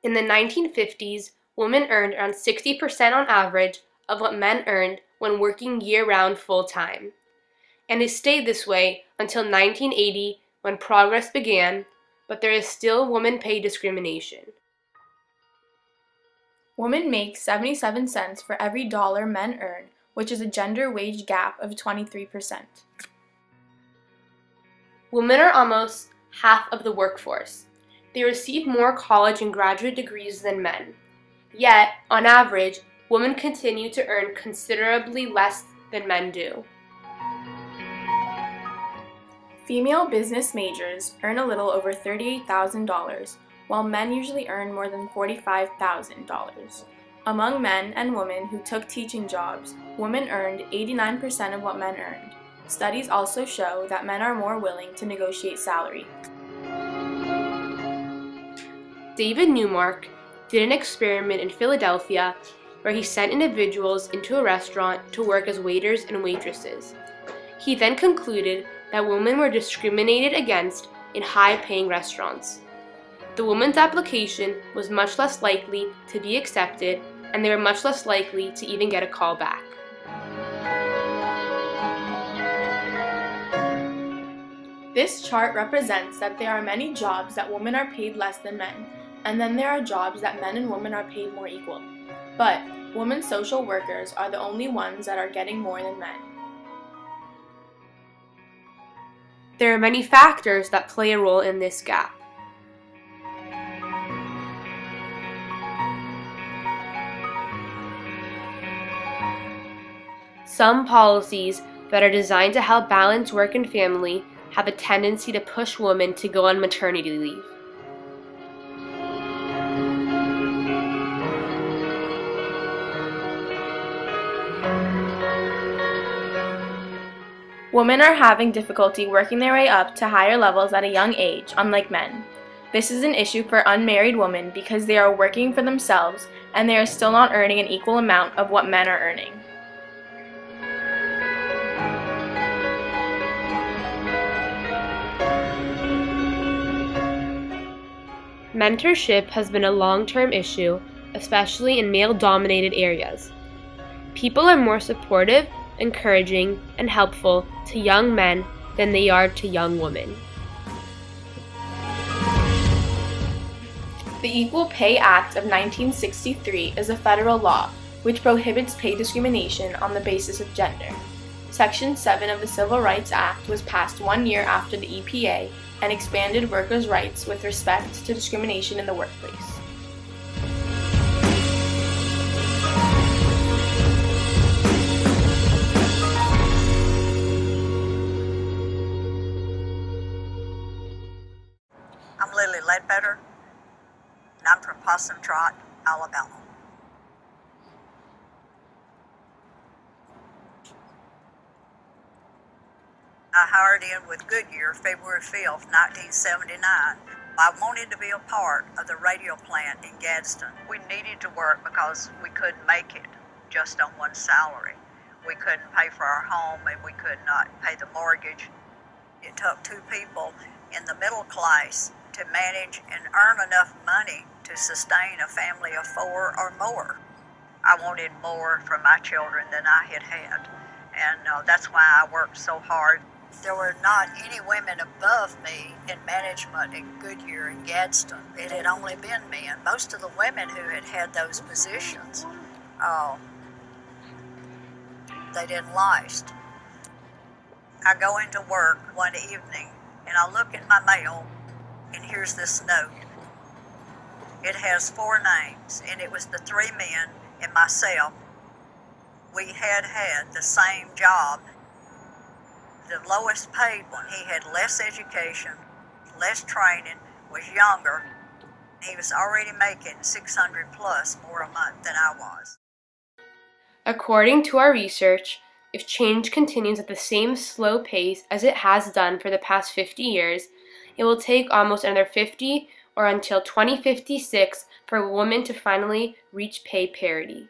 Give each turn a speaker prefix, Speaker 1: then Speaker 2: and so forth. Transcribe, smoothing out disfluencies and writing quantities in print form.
Speaker 1: In the 1950s, women earned around 60% on average of what men earned when working year-round full-time. And it stayed this way until 1980 when progress began, but there is still woman pay discrimination.
Speaker 2: Women make 77 cents for every dollar men earn, which is a gender wage gap of 23%.
Speaker 1: Women are almost half of the workforce. They receive more college and graduate degrees than men. Yet, on average, women continue to earn considerably less than men do.
Speaker 2: Female business majors earn a little over $38,000, while men usually earn more than $45,000. Among men and women who took teaching jobs, women earned 89% of what men earned. Studies also show that men are more willing to negotiate salary.
Speaker 1: David Newmark did an experiment in Philadelphia where he sent individuals into a restaurant to work as waiters and waitresses. He then concluded that women were discriminated against in high-paying restaurants. The woman's application was much less likely to be accepted, and they were much less likely to even get a call back.
Speaker 2: This chart represents that there are many jobs that women are paid less than men, and then there are jobs that men and women are paid more equal. But women social workers are the only ones that are getting more than men.
Speaker 1: There are many factors that play a role in this gap. Some policies that are designed to help balance work and family have a tendency to push women to go on maternity leave.
Speaker 2: Women are having difficulty working their way up to higher levels at a young age, unlike men. This is an issue for unmarried women because they are working for themselves and they are still not earning an equal amount of what men are earning.
Speaker 1: Mentorship has been a long-term issue, especially in male-dominated areas. People are more supportive, encouraging, and helpful to young men than they are to young women.
Speaker 2: The Equal Pay Act of 1963 is a federal law which prohibits pay discrimination on the basis of gender. Section 7 of the Civil Rights Act was passed 1 year after the EPA and expanded workers' rights with respect to discrimination in the workplace.
Speaker 3: I'm Lily Ledbetter, and I'm from Possum Trot, Alabama. I hired in with Goodyear February 5th, 1979. I wanted to be a part of the radio plant in Gadsden. We needed to work because we couldn't make it just on one salary. We couldn't pay for our home and we could not pay the mortgage. It took two people in the middle class to manage and earn enough money to sustain a family of 4 or more. I wanted more for my children than I had had, and that's why I worked so hard. There were not any women above me in management at Goodyear and Gadsden. It had only been men. Most of the women who had had those positions, they didn't last. I go into work one evening and I look at my mail and here's this note. It has 4 names and it was the 3 men and myself. We had the same job. The lowest paid one, he had less education, less training, was younger. He was already making $600 plus more a month than I was.
Speaker 1: According to our research, if change continues at the same slow pace as it has done for the past 50 years, it will take almost another 50 or until 2056 for women to finally reach pay parity.